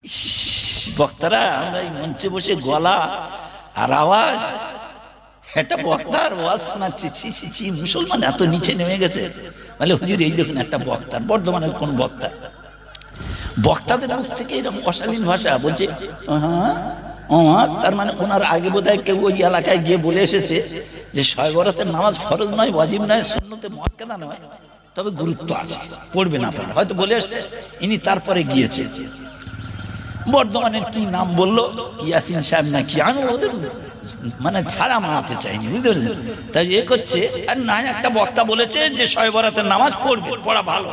বক্তারা আমরা এই মঞ্চে বসে গলা আর আওয়াজ, একটা বক্তার ওয়াজ শোনাচ্ছি, ছি ছি ছি, মুসলমান এত নিচে নেমে গেছে। বলে হুজুর এই দেখুন একটা বক্তার, বর্ধমানের কোন বক্তা, বক্তাদের মুখ থেকে এরকম অশালীন ভাষা বলছে। হ্যাঁ, তার মানে ওনার আগে বোধহয় কেউ ওই এলাকায় গিয়ে বলে এসেছে যে শবে বরাতের নামাজ ফরজ নয়, ওয়াজিব নয়, সুন্নতে মুআক্কাদা নয়, তবে গুরুত্ব আছে, পড়বে না পড়বে, হয়তো বলে আসছে। ইনি তারপরে গিয়েছে, বর্ধমানের কি নাম বললো, ইয়াসিন সাহেব না কি, আমি ওদের মানে ছাড়া মানাতে চাইনি, বুঝতে পেরেছেন। তাই এ করছে, আর না একটা বক্তা বলেছে যে শবে বরাতের নামাজ পড়বে, পড়া ভালো।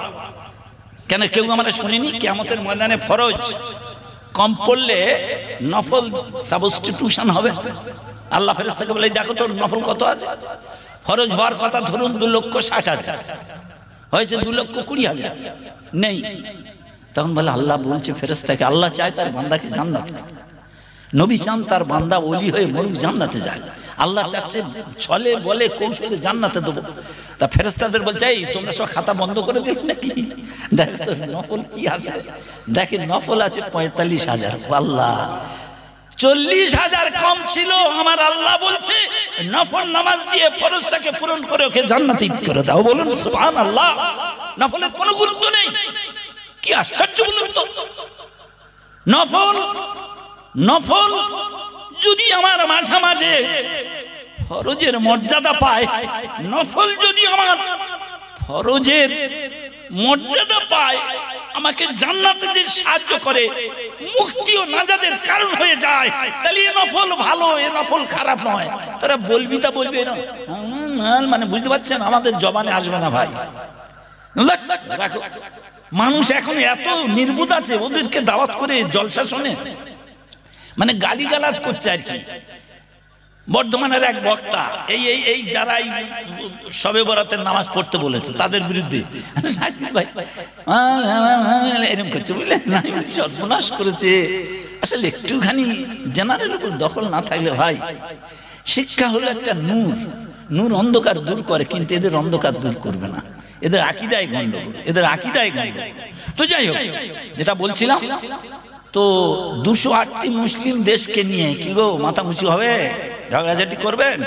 কেন কেউ আমরা শুনিনি কিয়ামতের ময়দানে ফরজ কম পড়লে নফল সাবস্টিটিউশন হবে। আল্লাহ ফেরেশতাকে বলে দেখো তোর নফল কত আছে। ফরজ হওয়ার কথা ধরুন 2,60,000, হয়েছে 2,20,000 নেই। তখন বলে আল্লাহ বলছে ফেরেশতাকে, আল্লাহ চায় তার বান্দাকে জান্নাত, নবী চান তার বান্দা ওলি হয়ে মরুক জান্নাতে যায়, আল্লাহ চাচ্ছে ছলে বলে কৌশলে জান্নাতে দেবো। তা ফেরেশতাদের বলছে এই তোমরা সব খাতা বন্ধ করে দিলে নাকি, দেখ তো নফল কি আছে। দেখে নফল আছে 45,000। আল্লাহ 40,000 কম ছিল, আমার আল্লাহ বলছে নফল নামাজ দিয়ে ফরজটাকে পূরণ করে ওকে জান্নাতে করে দাও। বলুন সুবহানাল্লাহ। নফলের কোনো গুরুত্ব নেই, কি আশ্চর্য বলুন তো। নফল যদি আমার মাঝে মাঝে ফরজের মর্যাদা পায়, নফল যদি আমার ফরজের মর্যাদা পায়, আমাকে জান্নাতে যে সাহায্য করে, মুক্তি ও নাজাতের কারণ হয়ে যায়, তাহলে এ নফল ভালো, এ নফল খারাপ নয়। তারা বলবি তা বলবে না, মানে বুঝতে পারছেন আমাদের জবানে আসবে না ভাই। রাখো, মানুষ এখন এত নির্বোধ আছে, ওদেরকে দাওয়াত করে জলসা শোনে, মানে গালিগালাজ করছে আর কি। বর্ধমানের এক বক্তা এই যারা শবে বরাতের নামাজ পড়তে বলেছে তাদের বিরুদ্ধে ভাই এরকম করছে, বুঝলেন না, সর্বনাশ করেছে। আসলে একটুখানি জেনারেল উপর দখল না থাকলে ভাই, শিক্ষা হলো একটা নূর অন্ধকার দূর করে, কিন্তু এদের অন্ধকার দূর করবে না, এদের আকীদায় গন্ডগোল, এদের আকীদায় গন্ডগোল। তো যাই হোক, যেটা বলছিলাম, তো 208টি মুসলিম দেশকে নিয়ে কি গো মাথা মুচি হবে, ঝগড়াঝাটি করবেন?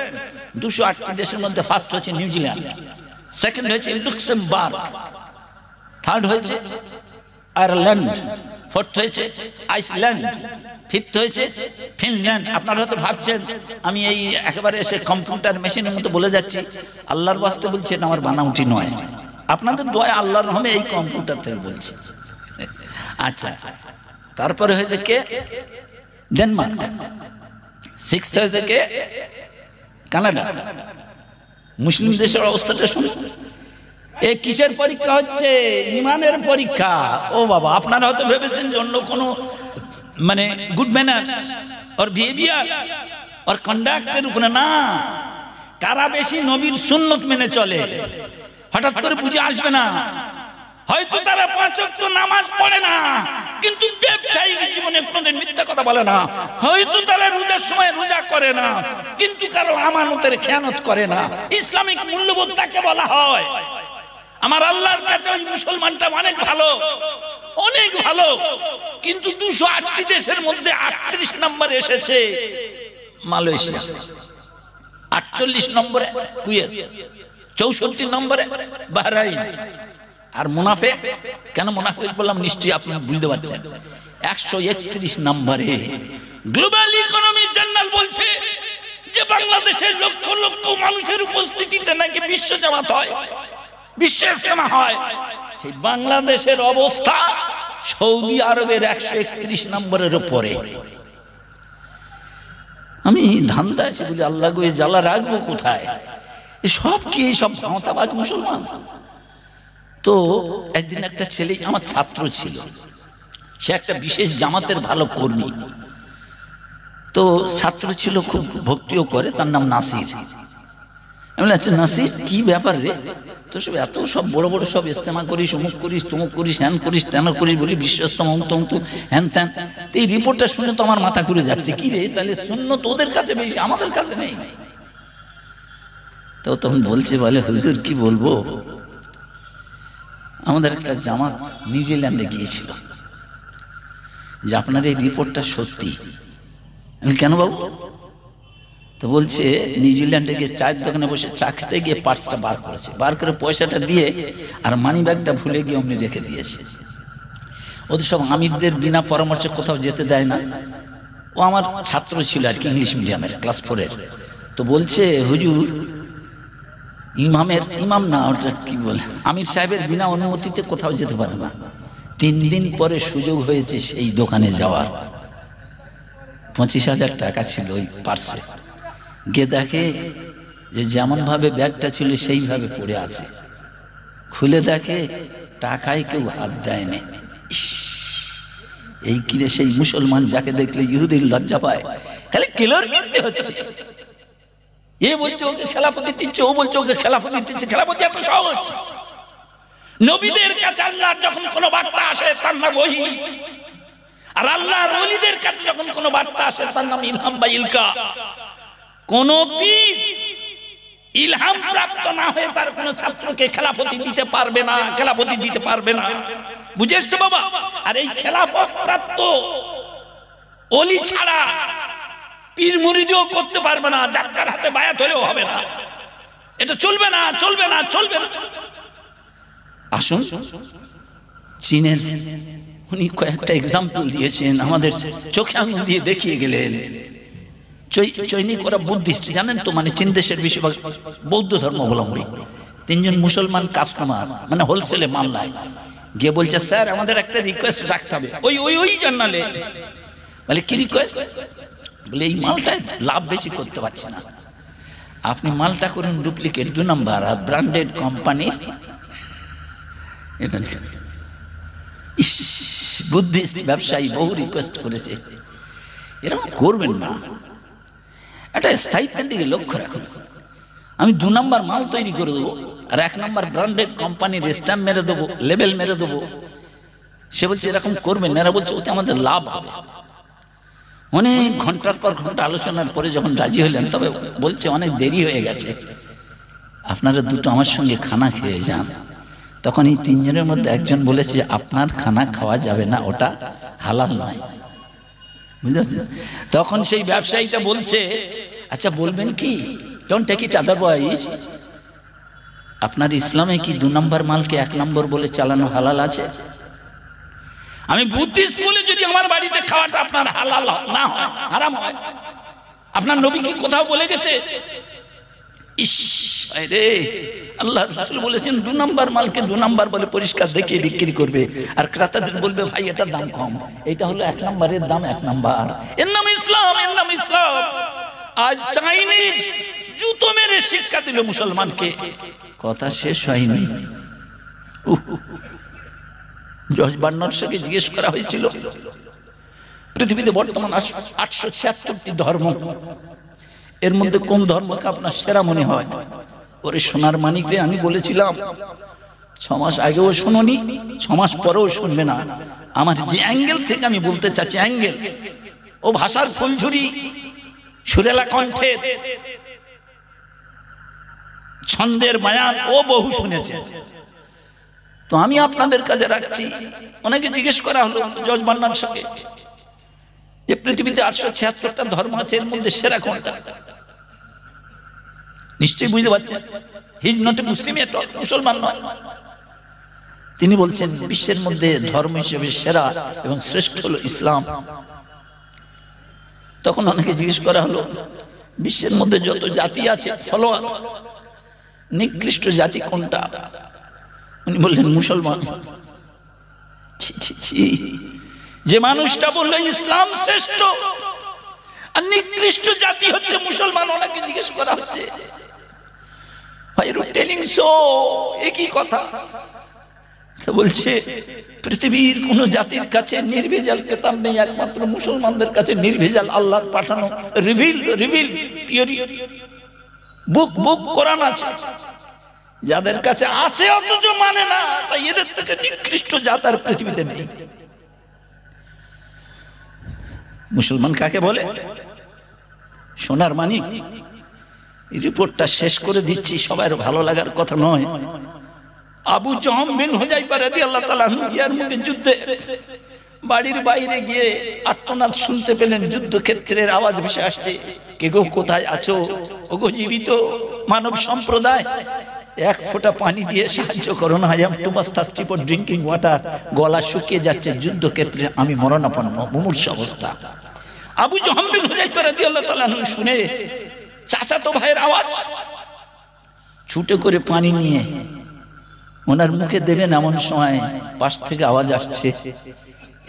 208টি দেশের মধ্যে ফার্স্ট হয়েছে নিউজিল্যান্ড, সেকেন্ড হয়েছে লুক্সেমবার্গ, থার্ড হয়েছে আয়ারল্যান্ড, ফোর্থ হয়েছে আইসল্যান্ড, ফিফথ হয়েছে ফিনল্যান্ড। আপনারা হয়তো ভাবছেন আমি এই একেবারে এসে কম্পিউটার মেশিনের মতো বলে যাচ্ছি, আল্লাহর ওয়াস্তে বলছি, এটা আমার বানাউটি নয়, আপনাদের দোয়া আল্লাহর রহমে এই কম্পিউটার থেকে বলছি। আচ্ছা, তারপরে হয়েছে কে? ডেনমার্ক। সিক্সথ হয়েছে কে? কানাডা। মুসলিম দেশের অবস্থাটা শুনুন। এই কিসের পরীক্ষা হচ্ছে? ইমানের পরীক্ষা। ও বাবা, আপনারা হয়তো ভেবেছেন যে অন্য কোনো মানে গুড ম্যানার্স আর বিহেভিয়ার আর কন্ডাক্টের উপরে, না, কারা বেশি নবীর সুন্নত মেনে চলে হঠাৎ করে বুঝে আসবে না। হয়তো তারা 5 ওয়াক্ত নামাজ পড়ে না, কিন্তু ব্যবসায়িক জীবনে কোনোদিন মিথ্যা কথা বলে না। হয়তো তারা রোজার সময় রোজা করে না, কিন্তু কারো আমানতের খেয়ানত করে না। ইসলামিক মূল্যবোধ তাকে বলা হয়। আমার আল্লাহর কাছে ওই মুসলমানটা অনেক ভালো, অনেক ভালো। কিন্তু 208টি দেশের মধ্যে 38 নম্বরে এসেছে মালয়েশিয়া, 48 নম্বরে কুয়েত, 64 নম্বরে বাহরাইন। আর মুনাফিক, কেন মুনাফিক বললাম নিশ্চয়ই আপনি বুঝতে পারছেন, 131 নম্বরে। গ্লোবাল ইকোনমি জার্নাল বলছে যে বাংলাদেশের লক্ষ লক্ষ মানুষের উপস্থিতিতে নাকি বিশ্ব জামাত হয়, বিশ্ব ইজতেমা হয়। সেই বাংলাদেশের অবস্থা সৌদি আরবের 131 নম্বরের উপরে। আমি ধান্দা আছি, বুঝি আল্লাহ গো এই জ্বালা রাখবো কোথায়? সব কি সব ভাঁওতাবাজ মুসলমান? তো একদিন একটা ছেলে আমার ছাত্র ছিল, সে একটা বিশেষ জামাতের ভালো কর্মী। তো ছাত্র ছিল, খুব ভক্তিও করে, তার নাম নাসির। আমি বলি আচ্ছা নাসির কি ব্যাপার রে, তো সব এত সব বড় বড় সব ইস্তেমা করিস, অমুক করিস, তমুক করিস, হ্যান করিস, তেন করিস, বলি বিশ্ব ইস্তেমা অমুক তমুক হ্যান ত্যান। তো এই রিপোর্টটা শুনে তো আমার মাথা ঘুরে যাচ্ছে, কি রে তাহলে সুন্নত ওদের কাছে বেশি, আমাদের কাছে নেই। তো তখন বলছে, বলে হুজুর কি বলবো, আমাদের একটা জামাত নিউজিল্যান্ডে গিয়েছিল, যে আপনার এই রিপোর্টটা সত্যি। আমি কেন বাবু? তো বলছে নিউজিল্যান্ডে গিয়ে চায়ের দোকানে বসে চা খেতে গিয়ে পার্সটা বার করেছে, বার করে পয়সাটা দিয়ে আর মানি ব্যাগটা ভুলে গিয়ে অমনি রেখে দিয়েছে। ওদের সব আমিরদের বিনা পরামর্শে কোথাও যেতে দেয় না। ও আমার ছাত্র ছিল আর কি, ইংলিশ মিডিয়ামের ক্লাস 4-এর। তো বলছে হুজুর, ইমাম না ওটা কি বলে, আমির সাহেবের বিনা অনুমতিতে কোথাও যেতে পারে না। 3 দিন পরে সুযোগ হয়েছে সেই দোকানে যাওয়ার। 25,000 টাকা ছিল ওই পার্সে। গিয়ে দেখে যে যেমন ভাবে ব্যাগটা ছিল সেইভাবে পড়ে আছে। খুলে দেখে টাকায় কেউ হাত দেয়নি। এই কিরে সেই মুসলমান যাকে দেখলে ইহুদির লজ্জা পায়, খালি কিলোর কিনতে হচ্ছে। এ বলছে ওকে খেলাফতি দিচ্ছে, ও বলছে ওকে খেলাফতি দিচ্ছে। খেলাফতি এত সহজ? নবীদের কাছে আল্লাহর যখন কোনো বার্তা আসে তার নাম ওহী, আর আল্লাহর ওলিদের কাছে যখন কোনো বার্তা আসে তার নাম ইলহাম বা ইলকা। কোন পীর ইলহাম প্রাপ্ত না হয়ে তার কোন ছাত্রকে খেলাফতি দিতে পারবে না, খেলাফতি দিতে পারবে না। বুঝেছো বাবা? আর এই খেলাফত প্রাপ্ত ওলি ছাড়া পীর মুরিদিও করতে পারবে না, যার হাতে বায়াত হলেও হবে না। এটা চলবে না, চলবে না, চলবে না। আসুন, চীনের উনি কয়েকটা এক্সাম্পল দিয়েছেন, আমাদের চোখে আঙুল দিয়ে দেখিয়ে গেলেন। চৈনিক ওরা বুদ্ধিস্ট, জানেন তো, মানে চীন দেশের বেশিরভাগ বৌদ্ধ ধর্মাবলম্বী। 3 জন মুসলমান কাস্টমার, মানে হোলসেলে মামলায় গিয়ে বলছে, স্যার আমাদের একটা রিকোয়েস্ট রাখতে হবে। ওই জানালে বলে কি রিকোয়েস্ট? বলে এই মালটায় লাভ বেশি করতে পারছে না, আপনি মালটা করুন ডুপ্লিকেট 2 নম্বর আর ব্র্যান্ডেড কোম্পানির। এটা বুদ্ধিস্ট ব্যবসায়ী বহু রিকোয়েস্ট করেছে, এরকম করবেন না, এটা স্থায়িত্বের দিকে লক্ষ্য রাখুন। আমি 2 নম্বর মাল তৈরি করে দেবো আর 1 নম্বর ব্র্যান্ডেড কোম্পানির স্ট্যাম্প মেরে দেবো, লেবেল মেরে দেবো। সে বলছে এরকম করবেন না। এরা বলছে ওতে আমাদের লাভ হবে। অনেক ঘন্টার পর ঘন্টা আলোচনার পরে যখন রাজি হলেন, তবে বলছে অনেক দেরি হয়ে গেছে, আপনারা দুটো আমার সঙ্গে খানা খেয়ে যান। তখন এই 3 জনের মধ্যে একজন বলেছে, আপনার খানা খাওয়া যাবে না, ওটা হালাল নয়। বুঝতে পারছেন? তখন সেই ব্যবসায়ীটা বলছে, আচ্ছা বলবেন কি, ডোন্ট টেক ইট আদারওয়াইজ, আপনার ইসলামে কি 2 নম্বর মালকে 1 নম্বর বলে চালানো হালাল আছে? আমি বুদ্ধিস্ট বলে যদি আমার বাড়িতে খাওয়াটা আপনার হালাল না হয়, হারাম হয়, আপনার নবী কি কোথাও বলে গেছে? ইস রে, আল্লাহ রাসূল বলেছেন 2 নম্বর মালকে 2 নম্বর বলে পরিষ্কার দেখিয়ে বিক্রি করবে, আর ক্রেতাদের বলবে ভাই এটার দাম কম, এটা হলো 1 নম্বরের দাম 1 নম্বর। এর নাম ইসলাম, এর নাম ইসলাম। আজ চাইনিজ জুতো মেরে শিক্ষা দিল মুসলমানকে। কথা শেষ হয়নি। জর্জ বার্নার্ডকে জিজ্ঞেস করা হয়েছিল, পৃথিবীতে বর্তমান 876টি ধর্ম, এর মধ্যে কোন ধর্মকে আপনার সেরা মনে হয়? ওরে সোনার মানিকরে, আমি বলেছিলাম 6 মাস আগেও শুনোনি, 6 মাস পরেও শুনবে না। আমার যে অ্যাঙ্গেল থেকে আমি বলতে চাচ্ছি, অ্যাঙ্গেল, ও ভাষার ফুলঝুরি, সুরেলা কণ্ঠে, ছন্দের বায়ান ও বহু শুনেছে। তো আমি আপনাদের কাছে রাখছি, অনেকে জিজ্ঞেস করা হলো জর্জ বার্নার্ড সঙ্গে যে পৃথিবীতে 876টা ধর্ম আছে, এর মধ্যে সেরা কোনটা? নিশ্চয়ই বুঝতে পারছেন, he is not a Muslim at all, মুসলমান নয়। তিনি বলছেন বিশ্বের মধ্যে ধর্ম হিসেবে সেরা এবং শ্রেষ্ঠ হলো ইসলাম। তখন অনেকে জিজ্ঞেস করা হলো বিশ্বের মধ্যে যত জাতি আছে, ফলোয়ার, নিকৃষ্ট জাতি কোনটা? উনি বললেন মুসলমান। যে মানুষটা বললো ইসলাম শ্রেষ্ঠ আর নিকৃষ্ট জাতি হচ্ছে মুসলমান, ওনাকে জিজ্ঞেস করা হচ্ছে ভাই টেলিং সো একই কথা। তো বলছে পৃথিবীর কোন জাতির কাছে নির্ভেজাল কিতাব নেই, একমাত্র মুসলমানদের কাছে নির্ভেজাল আল্লাহর পাঠানো রিভিল থিওরি বুক কোরআন আছে। যাদের কাছে আছে অথচ মানে না, তাই এদের থেকে নিকৃষ্ট জাত আর পৃথিবীতে নেই। মুসলমান কাকে বলে? সোনার মানিক। রিপোর্টটা শেষ করে দিচ্ছি, সবার ভালো লাগার কথা নয়। আবু জাহম বিন হুযাইফা রাদিয়াল্লাহু তাআলা আনহু ইয়ারমুকের যুদ্ধে বাড়ির বাইরে গিয়ে আর্তনাদ শুনতে পেলেন, যুদ্ধক্ষেত্রের আওয়াজ ভেসে আসছে। কে গো, কোথায় আছো? ওগো জীবিত মানব সম্প্রদায়, এক ফোঁটা পানি দিয়ে সাহায্য করো না। I am too much thirsty for drinking water. গলা শুকিয়ে যাচ্ছে, যুদ্ধক্ষেত্রে আমি মরণাপন্ন, মুমূর্ষ অবস্থা। আবু জহম বিন হুযাইফা রাদিয়াল্লাহু তাআলা আনহু শুনে চাচাতো ভাইয়ের আওয়াজ, ছুটে করে পানি নিয়ে ওনার মুখে দেবেন, এমন সময় পাশ থেকে আওয়াজ আসছে,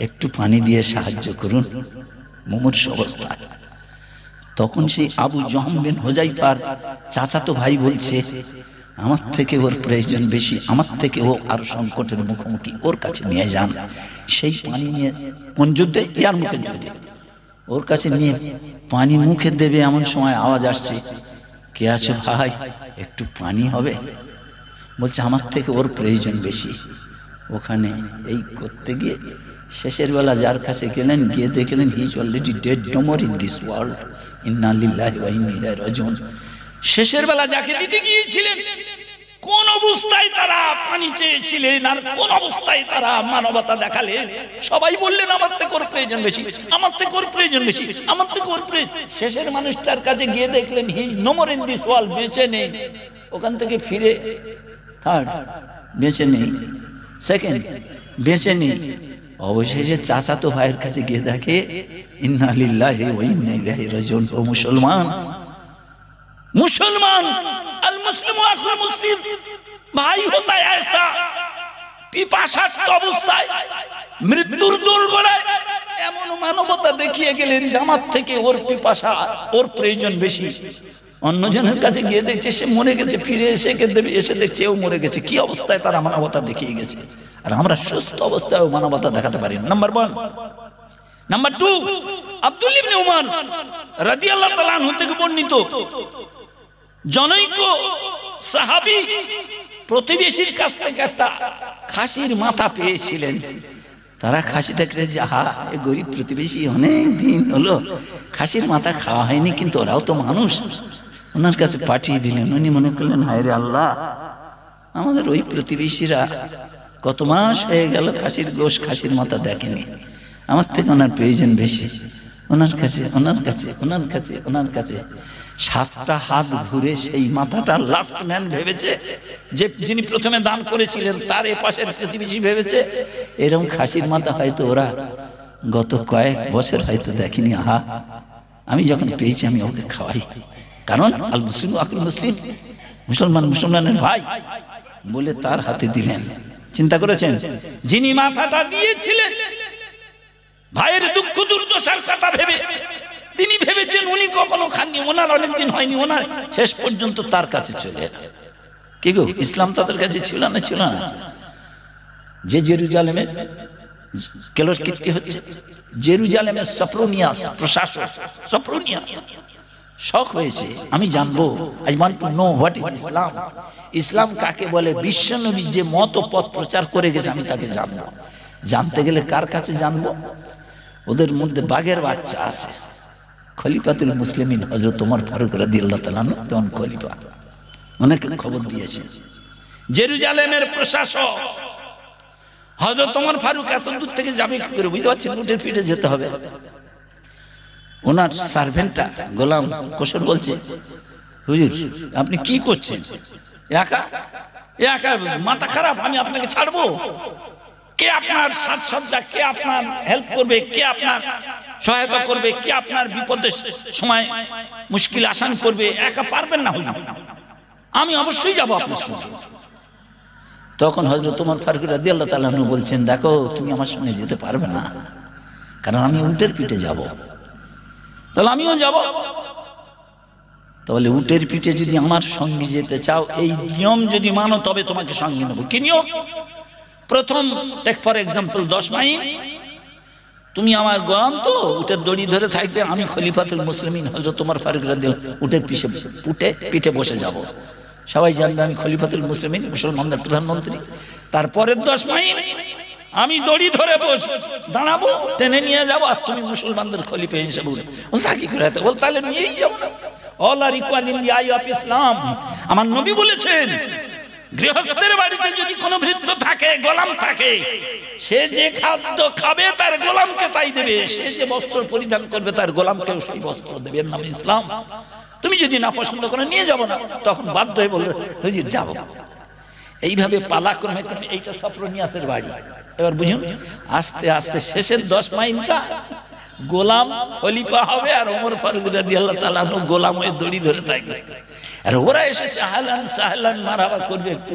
একটু পানি দিয়ে সাহায্য করুন, মুমূর্ষ অবস্থা। তখন সেই আবু জহম বিন হুযাইফার চাচাতো ভাই বলছে, আমার থেকে ওর প্রয়োজন বেশি, আমার থেকে ও আরো সংকটের মুখোমুখি, ওর কাছে নিয়ে যান। সেই পানি নিয়ে, কোন যুদ্ধে? ইয়ার মুখের যুদ্ধে। ওর কাছে নিয়ে পানি মুখে দেবে, এমন সময় আওয়াজ আসছে, কে আছো ভাই, একটু পানি হবে? বলছে আমার থেকে ওর প্রয়োজন বেশি। ওখানে এই করতে গিয়ে শেষের বেলা যার কাছে গেলেন, গিয়ে দেখলেন he is already dead, no more in this world, ইন্না লিল্লাহি ওয়া ইন্না ইলাইহি রাজিউন। শেষের বেলা যাকে দিতে গিয়েছিলেন, কোন অবস্থায় তারা পানি চেয়েছিলেন আর কোন অবস্থায় তারা মানবতা দেখালেন, সবাই বললেন আমার থেকে ওর প্রয়োজন বেশি, আমার থেকে ওর প্রয়োজন বেশি, আমার থেকে ওর প্রয়োজন। শেষের মানুষটার কাছে গিয়ে দেখলেন he is no more in this world, বেঁচে নেই। ওখান থেকে ফিরে থার্ড, বেঁচে নেই। সেকেন্ড, বেঁচে নেই। অবশেষে চাচাতো ভাইয়ের কাছে গিয়ে দেখে ইন্না লিল্লাহি ওয়া ইন্না ইলাইহি রাজিউন। ও মুসলমান, मुसलमान, अल मुस्लिम आखिर मुस्लिम, भाई होता है ऐसा। পিপাসার্ত অবস্থায় মৃত্যুর দোরগোড়ায় এমন মানবতা দেখিয়ে গেলেন, জামাত থেকে ওর পিপাসা, ওর প্রয়োজন বেশি। অন্যজনের কাছে গিয়ে দেখছে সে মরে গেছে, ফিরে এসে দেখছে ও মরে গেছে। কি অবস্থায় তারা মানবতা দেখিয়ে গেছে, আর আমরা সুস্থ অবস্থায় মানবতা দেখাতে পারি। নাম্বার 1। নাম্বার 2, আব্দুল ইবনে উমর রাদিয়াল্লাহু তাআলা আনহু থেকে বর্ণিত, জনৈক সাহাবী প্রতিবেশীর কাছ থেকে একটা খাসির মাথা পেয়েছিলেন। তারা খাসিটাকে, যাহা এ গরিব প্রতিবেশী, অনেক দিন হলো খাসির মাথা খাওয়া হয়নি, কিন্তু ওরাও তো মানুষ, ওনার কাছে পাঠিয়ে দিলেন। উনি মনে করলেন, হায় রে আল্লাহ, আমাদের ওই প্রতিবেশীরা কত মাস হয়ে গেল খাসির গোশ, খাসির মাথা দেখেনি, আমার থেকে ওনার প্রয়োজন বেশি, ওনার কাছে, ওনার কাছে, ওনার কাছে, ওনার কাছে। 7টা হাত ঘুরে সেই মাথাটা লাস্ট ম্যান ভেবেছে, যে যিনি প্রথমে দান করেছিলেন তার এ পাশের প্রতিবেশী ভেবেছে এরকম খাসির মাথা হয়তো ওরা গত কয়েক বছর হয়তো দেখেনি। আহা, আমি যখন পেয়েছি আমি ওকে খাওয়াই, কারণ আল মুসলিম আকুল মুসলিম, মুসলমান মুসলমানের ভাই বলে তার হাতে দিলেন। চিন্তা করেছেন, যিনি মাথাটা দিয়েছিলেন ভাইয়ের দুঃখ দুর্দশার কথা ভেবে, তিনি ভেবেছেন উনি কখনো খাননি, ওনার অনেকদিন হয়নি, ওনার শেষ পর্যন্ত তার কাছে চলে এলেন। কি গো, ইসলাম তাদের কাছে ছিল না? ছিল না। যে জেরুজালেমে কেলোর কীর্তি হচ্ছে, জেরুজালেমের সফরোনিয়াস প্রশাসক, সফরোনিয়াস শখ হয়েছে, আমি জানবো, I want to know what is Islam, Islam কাকে বলে। বিশ্বনবী যে মত ও পথ প্রচার করে গেছে আমি তাকে জানবো। জানতে গেলে কার কাছে জানবো? ওদের মধ্যে বাঘের বাচ্চা আছে, খলিফাতুল মুসলিমিন হযরত ওমর ফারুক রাদিয়াল্লাহু তাআলা আনহু তখন খলিফা, অনেকে খবর দিয়েছেন। জেরুজালেমের প্রশাসক হযরত ওমর ফারুক এত দূর থেকে যাবে কি করে? বুঝতে পারছেন, উটের পিঠে যেতে হবে। ওনার সার্ভেন্টটা গোলাম কোশর বলছে, হুজুর আপনি কি করছেন? একা একা মাথা খারাপ, আমি আপনাকে ছাড়বো? কে আপনার সাজসজ্জা, কে আপনার হেল্প করবে, কে আপনার সহায়তা করবে, কে আপনার বিপদের সময় মুশকিল আসান করবে? একা পারবেন না হুজুর, আমি অবশ্যই যাব আপনার সঙ্গে। তখন হযরত ওমর ফারুক রাদিয়াল্লাহু তাআলা আনহু বলছেন, দেখো তুমি আমার সঙ্গে যেতে পারবে না, কারণ আমি উটের পিঠে যাব। তাহলে আমিও যাব। তাহলে উটের পিঠে যদি আমার সঙ্গে যেতে চাও, এই নিয়ম যদি মানো, তবে তোমাকে সঙ্গে নেব। কি নিয়ম? প্রথম, টেক ফর এক্সাম্পল 10 মাইল, তুমি আমার গোলাম তো, উটের দড়ি ধরে থাকবে, আমি খলিফাতুল মুসলিমিন হযরত ওমর ফারুক রাদিয়াল্লাহু উটের পিঠে বসে যাব। সবাই জানবে আমি খলিফাতুল মুসলিমিন, মুসলমানদের প্রধানমন্ত্রী। তারপরের 10 মাইল আমি দড়ি ধরে দাঁড়াবো, টেনে নিয়ে যাবো, আর তুমি মুসলমানদের খলিফা হিসেবে উঠবে। তা কি করে? বল তাহলে নিয়েই যাবো না। All are equal in the eye of Islam. আমার নবী বলেছেন, গৃহস্থের বাড়িতে যদি কোনো ভৃত্য থাকে, গোলাম থাকে, সে যে খাদ্য খাবে তার গোলামকে তাই দেবে, সে যে বস্ত্র পরিধান করবে তার গোলামকেও সেই বস্ত্র দেবে। এর নাম ইসলাম। তুমি যদি না পছন্দ করে নিয়ে যাবো না, তখন বাধ্য হয়ে বলবে হুজুর যাবো। এইভাবে পালাক্রমে এইটা সফরনিয়াসের বাড়ি। এবার বুঝুন, আস্তে আস্তে শেষের 10 মাইলটা গোলাম খলিফা হবে, আর ওমর ফারুক রাদিয়াল্লাহু তাআলা গোলাম হয়ে দড়ি ধরে থাকবে। আর ওরা এসেছে আহলান সাহলান মারহাবা করবে, একটু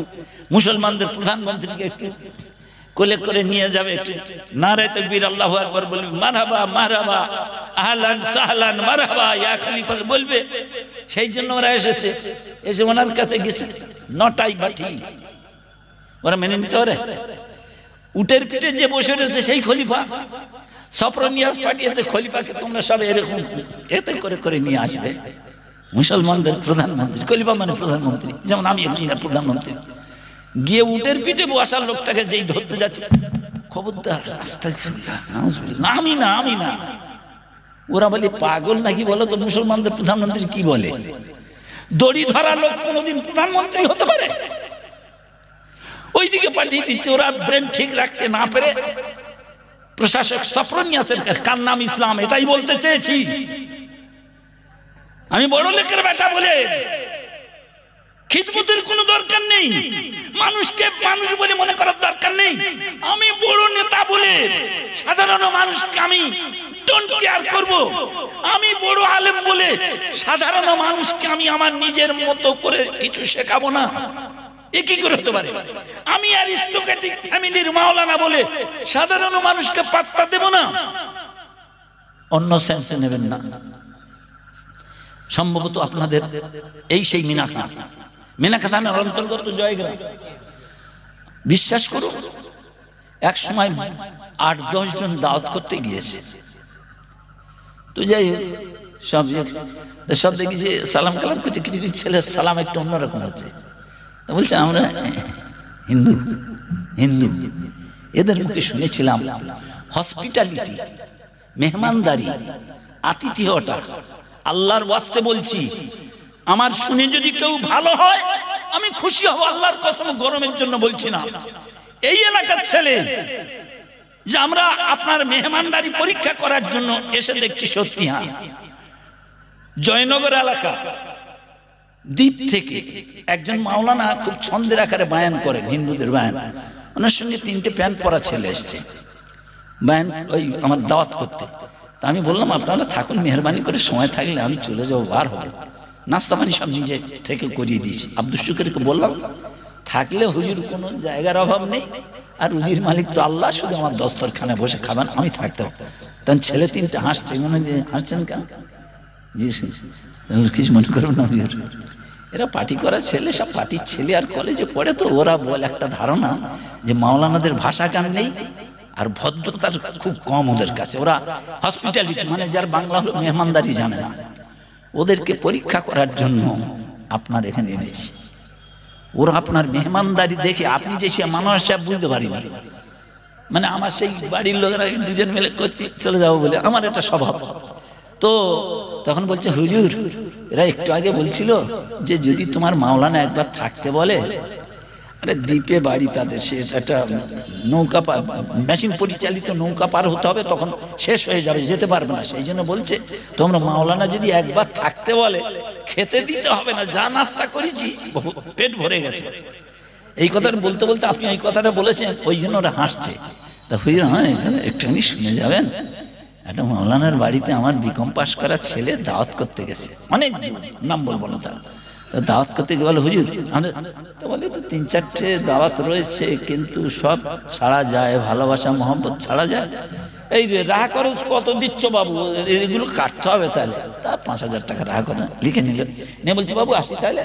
মুসলমানদের প্রধানমন্ত্রীকে একটু কোলে করে নিয়ে যাবে, একটু নারে তাকবীর আল্লাহু আকবার বলবে, মারহাবা মারহাবা আহলান সাহলান মারহাবা ইয়া খলিফা বলবে। সেই জন্য ওরা এসেছে, এসে ওনার কাছে গেছে, নটাই বাটি ওরা মেনে নিতে পারে? উটের পিঠে যে বসে রয়েছে সেই খলিফা। সফরনিয়াস পাঠিয়েছে খলিফাকে, তোমরা সব এরকম এতে করে করে নিয়ে আসবে মুসলমানদের প্রধানমন্ত্রী। খলিফা মানে প্রধানমন্ত্রী, যেমন আমি এখানকার প্রধানমন্ত্রী। গিয়ে উটের পিঠে বসার লোকটাকে যেই ধরতে যাচ্ছে, খবরদার আস্তাগফিরুল্লাহ নাউজুবিল্লাহ, আমি না আমি না। ওরা বলে পাগল নাকি বলো তো, মুসলমানদের প্রধানমন্ত্রী কি বলে? দড়ি ধরা লোক কোনোদিন প্রধানমন্ত্রী হতে পারে? ওইদিকে পাঠিয়ে দিচ্ছে। ওরা ব্রেন ঠিক রাখতে না পেরে প্রশাসক সফরনিয়াসের কাছে, কার নাম ইসলাম, এটাই বলতে চেয়েছি। আমি বড় লোকের বেটা বলে খিদমতের কোনো দরকার নেই, মানুষকে মানুষ বলে মনে করার দরকার নেই। আমি বড় নেতা বলে সাধারণ মানুষকে আমি ডোন্ট কেয়ার করব। আমি বড় আলেম বলে সাধারণ মানুষকে আমি আমার নিজের মতো করে কিছু শেখাবো না। এ কি করে হতে পারে? আমি অ্যারিস্টোক্রেটিক ফ্যামিলির মাওলানা বলে সাধারণ মানুষকে পাত্তা দেব না। অন্য সেন্সে নেবেন না। সম্ভবত আপনাদের এই সেই মিনাখা থানার অন্তর্গত জয়গ্রাম। বিশ্বাস করুন, এক সময় 8-10 জন দাওয়াত করতে গিয়েছে। তো যাই সব দেখেছি সালাম কালাম করছে, কিছু কিছু ছেলে সালাম একটু অন্যরকম হচ্ছে। বলছে আমরা হিন্দু হিন্দু। এদের মুখে শুনেছিলাম হসপিটালিটি, মেহমানদারি, আতিথেয়তা। আল্লাহর ওয়াস্তে বলছি, আমার শুনে যদি কেউ ভালো হয় আমি খুশি হব, আল্লাহর কসম, গরমের জন্য বলছি না। এই এলাকার ছেলে যে আমরা আপনার মেহমানদারি পরীক্ষা করার জন্য এসে দেখছি, সত্যি হ্যাঁ। জয়নগর এলাকা দ্বীপ থেকে একজন মাওলানা খুব ছন্দের আকারে বায়ান করেন, হিন্দুদের বায়ান। ওনার সঙ্গে 3টে প্যান্ট পরা ছেলে এসছে বায়ান ওই আমার দাওয়াত করতে। তা আমি বললাম আপনারা থাকুন, মেহরবানি করে সময় থাকলে আমি চলে যাবো, বার হবো। নাস্তা পানি সব নিজে থেকে করিয়ে দিয়েছি। আব্দুল শুকুরকে বললাম থাকলে হুজুর কোনো জায়গার অভাব নেই, আর রুজির মালিক তো আল্লাহ, শুধু আমার দস্তরখানে বসে খাবেন, আমি থাকতে হবে। তখন ছেলে 3টে হাসছে, মনে যে হাসছেন কেন? জি কিছু মনে করবেন না হুজুর, এরা পার্টি করা ছেলে, সব পার্টির ছেলে, আর কলেজে পড়ে। তো ওরা বলে একটা ধারণা যে মাওলানাদের ভাষা গান নেই, আর ভদ্রতার খুব কম ওদের কাছে। ওরা হসপিটালিটি মানে যার বাংলা হলো মেহমানদারি জানে না। ওদেরকে পরীক্ষা করার জন্য আপনার এখানে এনেছি। ওরা আপনার মেহমানদারি দেখে আপনি যে সে মানুষ সাহেব বুঝতে পারিনি। মানে আমার সেই বাড়ির লোকেরা 2জন মিলে করছি চলে যাবো বলে, আমার এটা স্বভাব। তো তখন বলছে হুজুর এরা একটু আগে বলছিল যে যদি তোমার মাওলানা একবার থাকতে বলে, আরে দ্বীপে বাড়ি তাদের, সে একটা নৌকা মেশিন পরিচালিত নৌকা পার হতে হবে, তখন শেষ হয়ে যাবে, যেতে পারবে না। সেই জন্য বলছে তোমরা মাওলানা যদি একবার থাকতে বলে, খেতে দিতে হবে না, যা নাস্তা করেছি পেট ভরে গেছে। এই কথাটা বলতে বলতে আপনি এই কথাটা বলেছেন, ওই জন্য ওরা হাসছে। তা হুজুর হ্যাঁ একটুখানি শুনে যাবেন, একটা মাওলানার বাড়িতে আমার বিকম পাস করা ছেলে দাওয়াত করতে গেছে, অনেক নাম বলবো না তার। তা দাওয়াত করতে গিয়ে বলে হুজুর আমাদের তো বলে তো 3-4টে দাওয়াত রয়েছে, কিন্তু সব ছাড়া যায়, ভালোবাসা মহব্বত ছাড়া যায়। এই রে রাহা খরচ কত দিচ্ছ বাবু, এগুলো কাটতে হবে তাহলে। তা 5000 টাকা রাহা করে লিখে নিল, নিয়ে বলছি বাবু আসি তাহলে।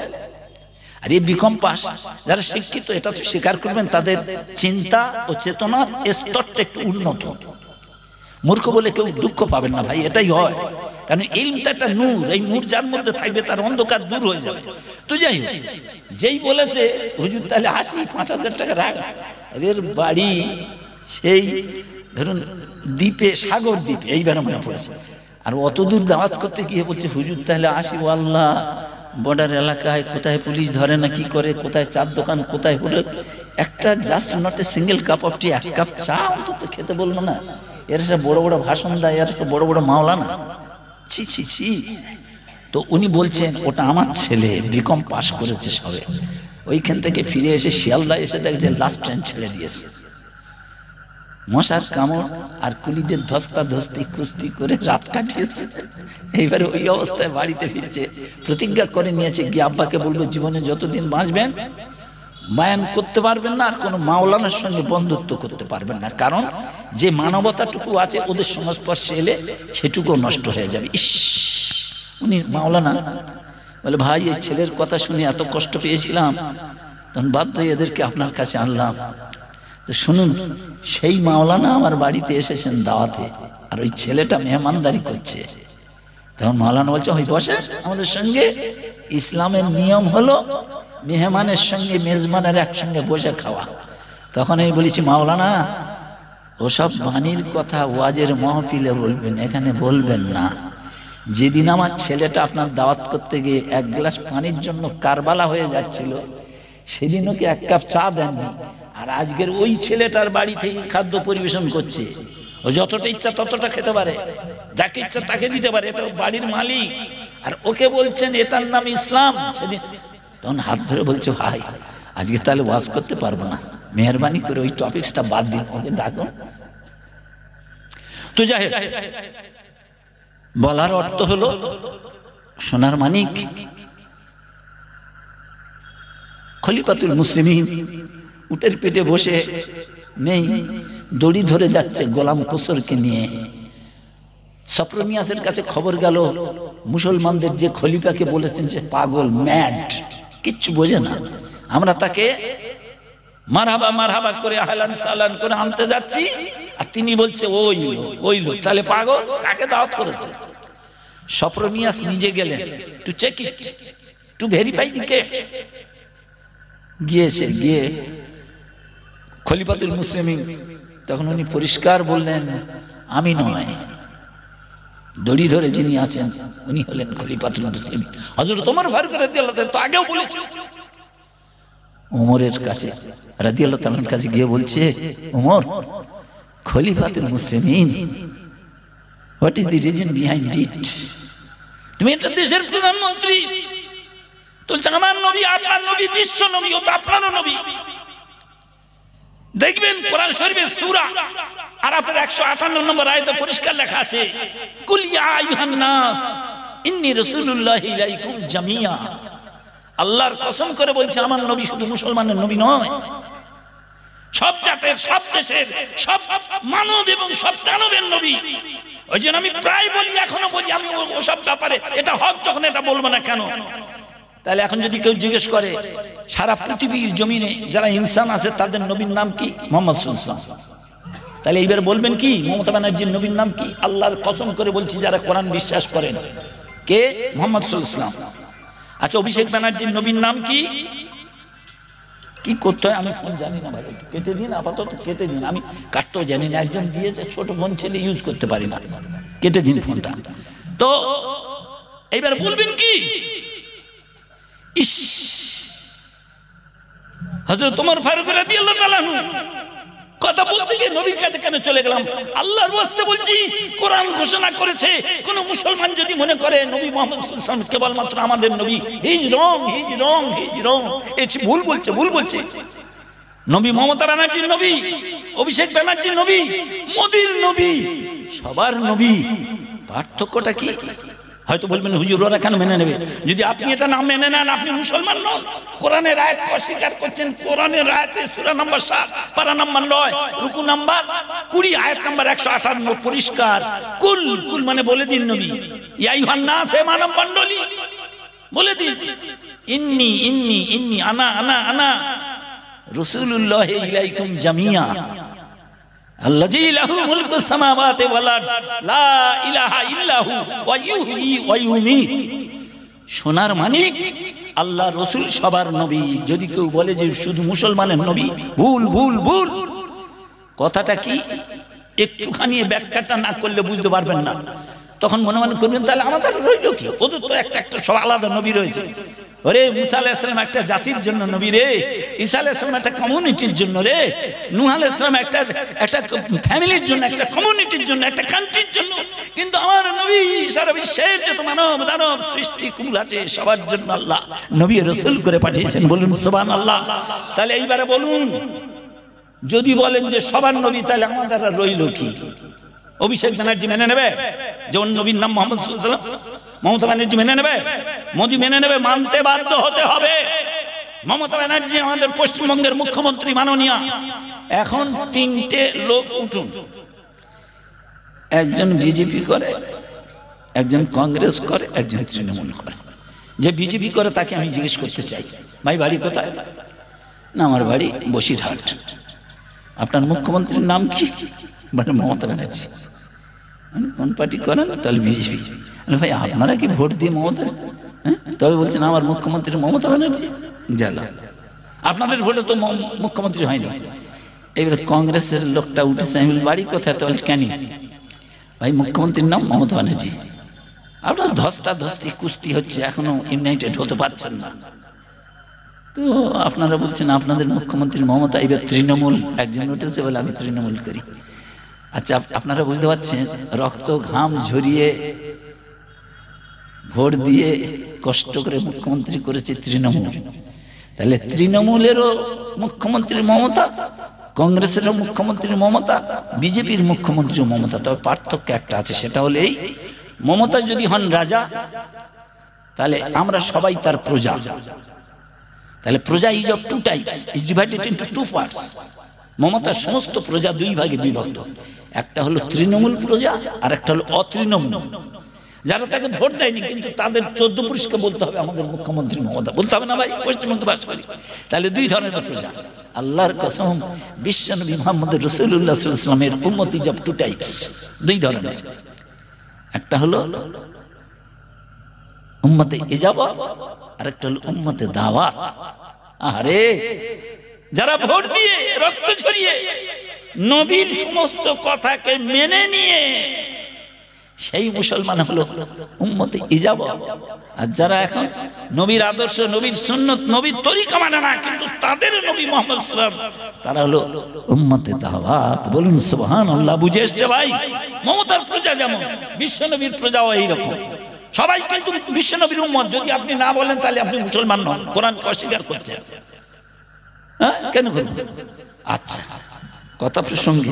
আর এই বিকম পাস যারা শিক্ষিত, এটা তো স্বীকার করবেন, তাদের চিন্তা ও চেতনার স্তরটা একটু উন্নত। মূর্খ বলে কেউ দুঃখ পাবেন না ভাই, এটাই হয়। কারণ ইলমটা একটা নূর, এই নূর যার মধ্যে থাকবে তার অন্ধকার দূর হয়ে যাবে। তো যাই হোক, যেই বলেছে হুজুর তাহলে আসি 5000 টাকা রাখ, এর বাড়ি সেই ধরুন দ্বীপে, সাগর দ্বীপে, এইবার মনে পড়েছে। আর অত দূর দাওয়াত করতে গিয়ে বলছে হুজুর তাহলে আসি, ও আল্লাহ বর্ডার এলাকায় কোথায় পুলিশ ধরে না কি করে, কোথায় চার দোকান, কোথায় হোটেল, একটা just not a single cup of tea, এক কাপ চা অন্তত খেতে বলবো না। এর সব বড় বড় ভাষণ দেয়, এর সব বড় বড় মাওলানা, ছি ছি ছি। তো উনি বলছেন ওটা আমার ছেলে, বিকম পাস করেছে সবে, ওইখান থেকে ফিরে এসে শিয়ালদা এসে দেখছে লাস্ট ট্রেন ছেড়ে দিয়েছে। মশার কামড় আর কুলিদের ধস্তা ধস্তি কুস্তি করে রাত কাটিয়েছে। এইবারে ওই অবস্থায় বাড়িতে ফিরছে, প্রতিজ্ঞা করে নিয়েছে গিয়ে আব্বাকে বলবো জীবনে যতদিন বাঁচবেন বায়ান করতে পারবেন না, আর কোনো মাওলানার সঙ্গে বন্ধুত্ব করতে পারবেন না, কারণ যে মানবতাটুকু আছে ওদের সংস্পর্শে এলে সেটুকু নষ্ট হয়ে যাবে। ইস, উনি মাওলানা বলে ভাই এই ছেলের কথা শুনে এত কষ্ট পেয়েছিলাম, তখন বাধ্য হয়ে এদেরকে আপনার কাছে আনলাম। তো শুনুন, সেই মাওলানা আমার বাড়িতে এসেছেন দাওয়াতে, আর ওই ছেলেটা মেহমানদারি করছে। তখন মাওলানা বলছে ওই বসে আমাদের সঙ্গে, ইসলামের নিয়ম হলো মেহমানের সঙ্গে মেজবানের একসঙ্গে বসে খাওয়া। তখন আমি বলেছি মাওলানা ওসব বাণীর কথা ওয়াজের মাহফিলে বলবেন, এখানে বলবেন না। যেদিন আমার ছেলেটা আপনার দাওয়াত করতে গিয়ে এক গ্লাস পানির জন্য কারবালা হয়ে যাচ্ছিল, সেদিন ওকে এক কাপ চা দেননি, আর আজকের ওই ছেলেটার বাড়ি থেকে খাদ্য পরিবেশন করছে। ও যতটা ইচ্ছা ততটা খেতে পারে, যাকে ইচ্ছা তাকে দিতে পারে, এটা বাড়ির মালিক, আর ওকে বলছেন এটার নাম ইসলাম। সেদিন তখন হাত ধরে বলছে ভাই আজকে তাহলে ওয়াজ করতে পারবো না, মেহরবানি করে ওই টপিকসটা বাদ দিন, ওকে ডাকুন। তো যাই হোক, বলার অর্থ হলো সোনার মানিক খলিফাতুল মুসলিমিন উটের পেটে বসে নেই, দড়ি ধরে যাচ্ছে গোলাম কোসরকে নিয়ে। সফরনিয়াসের কাছে খবর গেল মুসলমানদের যে খলিফাকে বলেছেন সে পাগল, ম্যাড, কিচ্ছু বোঝে না। আমরা তাকে মারহাবা মারহাবা করে আহলান সালান করে আনতে যাচ্ছি, আর তিনি বলছে ওই লোক, তাহলে পাগল, কাকে দাওয়াত করেছে? সফরনিয়াস নিজে গেলেন to check it, to verify the case. গিয়েছে, গিয়ে খলিফাতুল মুসলিমিন, তখন উনি পরিষ্কার বললেন আমি নয়, দড়ি ধরে যিনি আছেন উনি হলেন খলিফাতুল মুসলিমিন হযরত ওমর ফারুক রাদিয়াল্লাহু তাআলা। তো আগেও বলেছে, ওমরের কাছে রাদিয়াল্লাহু তাআলার কাছে গিয়ে বলছে ওমর খলিফাতুল মুসলিমিন, what is the reason behind it? তুমি একটা দেশের প্রধানমন্ত্রী, বলছে আমার নবী আপনার নবী বিশ্ব নবী, ও তো আপনারও নবী। দেখবেন কোরআন শরীফের সূরা আরাফের 158 নম্বর আয়াতে পরিষ্কার লেখা আছে কুল ইয়া আইয়ুহান নাস ইন্নী রাসূলুল্লাহি ইলাইকুম জামিয়া। আল্লাহর কসম করে বলছে আমার নবী শুধু মুসলমানের নবী নয়, সব জাতের, সব দেশের, সব মানব এবং সব দানবের নবী। ওই জন্য আমি প্রায় বলি, এখনো বলি, আমি ওসব ব্যাপারে এটা হক যখন এটা বলবো না কেন? তাহলে এখন যদি কেউ জিজ্ঞেস করে সারা পৃথিবীর জমিনে যারা ইনসান আছে তাদের নবীর নাম কি? মুহাম্মদ সাল্লাল্লাহু আলাইহি ওয়াসাল্লাম। তাহলে এইবার বলবেন কি মমতা ব্যানার্জির নবীর নাম কি? আল্লাহর কসম করে বলছি যারা কোরআন বিশ্বাস করেন, কে? মুহাম্মদ সাল্লাল্লাহু আলাইহি ওয়াসাল্লাম। আচ্ছা, অভিষেক ব্যানার্জির নবীর নাম কি? কি করতে হয় আমি ফোন জানি না ভাই, কেটে দিন, আপাতত কেটে দিন, আমি কাটতেও জানি না, একজন দিয়েছে, ছোট ফোন ছেলে ইউজ করতে পারি না, কেটে দিন ফোনটা। তো এইবার বলবেন কি? ইস, হযরত ওমর ফারুক রাদিয়াল্লাহু তাআলা কথা বলতে গিয়ে নবীর কাছে কেন চলে গেলাম? আল্লাহর ওয়াস্তে বলছি, কোরআন ঘোষণা করেছে কোন মুসলমান যদি মনে করে নবী মুহাম্মদ সাল্লাল্লাহু আলাইহি ওয়াসাল্লাম কেবলমাত্র আমাদের নবী, he is wrong, he is wrong, he is wrong, এ ভুল বলছে, ভুল বলছে। নবী মমতা ব্যানার্জির নবী, অভিষেক ব্যানার্জির নবী, মোদির নবী, সবার নবী। পার্থক্যটা কি? হয়তো বলবেন হুজুর ওরা কেন মেনে নেবে? যদি আপনি এটা না মেনে নেন আপনি মুসলমান নন। কোরআনের আয়াত অস্বীকার করছেন। কোরআনের আয়াতে সূরা নাম্বার 7 পারা নাম্বার 9 রুকু নাম্বার 20 আয়াত নাম্বার 158 পরিষ্কার। কুল, কুল মানে বলে দিন নবী, ইয়া আইয়ুহান নাস, হে মানব মণ্ডলী বলে দিন, ইন্নী ইন্নী ইন্নী আনা আনা আনা রাসূলুল্লাহি ইলাইকুম জামিয়া আল্লাযী লাহু মুলকুস সামাওয়াতি ওয়াল আরদ লা ইলাহা ইল্লাহু ওয়া ইউহয়ী ওয়া ইউমীত। সোনার মানিক, আল্লাহ রাসূল সবার নবী। যদি কেউ বলে যে শুধু মুসলমানের নবী, ভুল ভুল ভুল। কথাটা কি একটুখানি ব্যাখ্যাটা না করলে বুঝতে পারবেন না। তখন মনে মনে করবেন তাহলে আমাদের রইল কি, ওদের তো একটা একটা সব আলাদা নবী রয়েছে। ওরে মুসা আলাইহিস সালাম একটা জাতির জন্য নবী রে, ঈসা আলাইহিস সালাম একটা কমিউনিটির জন্য রে, নূহ আলাইহিস সালাম একটা ফ্যামিলির জন্য, একটা কমিউনিটির জন্য, একটা কান্ট্রির জন্য। কিন্তু আমার নবী সারা বিশ্বের যত মানব দানব সৃষ্টি কুল আছে সবার জন্য আল্লাহ নবী রাসূল করে পাঠিয়েছেন। বলুন সুবহানাল্লাহ। তাহলে এইবারে বলুন, যদি বলেন যে সবার নবী, তাহলে আমাদের রইল কি? অভিষেক ব্যানার্জি মেনে নেবে যে ওর নবীর নাম মোহাম্মদ সাল্লাল্লাহু আলাইহি ওয়াসাল্লাম? মমতা ব্যানার্জি মেনে নেবে? মোদি মেনে নেবে? মানতে বাধ্য হতে হবে। মমতা ব্যানার্জি আমাদের পশ্চিমবঙ্গের মুখ্যমন্ত্রী মাননীয়। এখন তিনটে লোক উঠুন, একজন বিজেপি করে, একজন কংগ্রেস করে, একজন তৃণমূল করে। যে বিজেপি করে তাকে আমি জিজ্ঞেস করতে চাই, ভাই বাড়ি কোথায়? না আমার বাড়ি বসিরহাট। আপনার মুখ্যমন্ত্রীর নাম কি? মানে মমতা ব্যানার্জি। কোন পার্টি করেন? তাহলে বিজেপি। ভাই আপনারা কি ভোট দিয়ে মমতা? হ্যাঁ, তবে বলছেন আমার মুখ্যমন্ত্রী মমতা ব্যানার্জি। গেলাম, আপনাদের ভোটে তো মুখ্যমন্ত্রী হয়নি। এবারে কংগ্রেসের লোকটা উঠেছে, আমি বাড়ি কোথায়? তাহলে কেন? ভাই মুখ্যমন্ত্রীর নাম মমতা ব্যানার্জি। আপনার ধস্তাধস্তি কুস্তি হচ্ছে, এখনো ইউনাইটেড হতে পারছেন না। তো আপনারা বলছেন আপনাদের মুখ্যমন্ত্রী মমতা। এবার তৃণমূল একজন উঠেছে বলে আমি তৃণমূল করি। আচ্ছা, আপনারা বুঝতে পারছেন, রক্ত ঘাম ঝরিয়ে ভোট দিয়ে কষ্ট করে মুখ্যমন্ত্রী করেছে তৃণমূল। তাহলে তৃণমূলেরও মুখ্যমন্ত্রী মমতা, কংগ্রেসেরও মুখ্যমন্ত্রী মমতা, বিজেপির মুখ্যমন্ত্রী মমতা। তবে পার্থক্য একটা আছে, সেটা হলে এই, মমতা যদি হন রাজা, তাহলে আমরা সবাই তার প্রজা। তাহলে প্রজা is of two types, is divided into two parts. মমতার সমস্ত প্রজা দুই ভাগে বিভক্ত, একটা হলো তৃণমূল প্রজা আর একটা হলো অতৃণমূল। যারা তাকে ভোট দেয়নি কিন্তু তাদের 14 পুরুষকে বলতে হবে আমাদের মুখ্যমন্ত্রী মমতা, বলতে হবে না ভাই? পশ্চিমবঙ্গে বাস করি। তাহলে দুই ধরনের প্রজা। আল্লাহর কসম, বিশ্বনবী মুহাম্মদ রাসূলুল্লাহ সাল্লাল্লাহু আলাইহি ওয়াসাল্লামের উম্মত ইজ অফ টু টাইপস, দুই ধরনের। একটা হলো উম্মতে ইজাবত আর একটা হলো উম্মতে দাওয়াত। আরে যারা ভোট দিয়ে রক্ত ঝরিয়ে নবীর সমস্ত কথাকে মেনে নিয়ে সেই মুসলমান হলো উম্মতে ইজাবত। আর যারা এখন নবীর আদর্শ, নবীর সুন্নত, নবীর তরিকা মানে না, কিন্তু তাদের নবী মুহাম্মদ সাল্লাল্লাহু আলাইহি ওয়াসাল্লাম, তারা হলো উম্মতে দাওয়াত। বলুন সুবহানাল্লাহ। বুঝে এসছে ভাই? মমতার প্রজা যেমন, বিশ্বনবীর প্রজাও এইরকম। সবাই কিন্তু বিশ্বনবীর উম্মত। যদি আপনি না বলেন তাহলে আপনি মুসলমান নন, কোরআনকে অস্বীকার করছেন। হ্যাঁ, কেন করবেন? আচ্ছা, কথা প্রসঙ্গে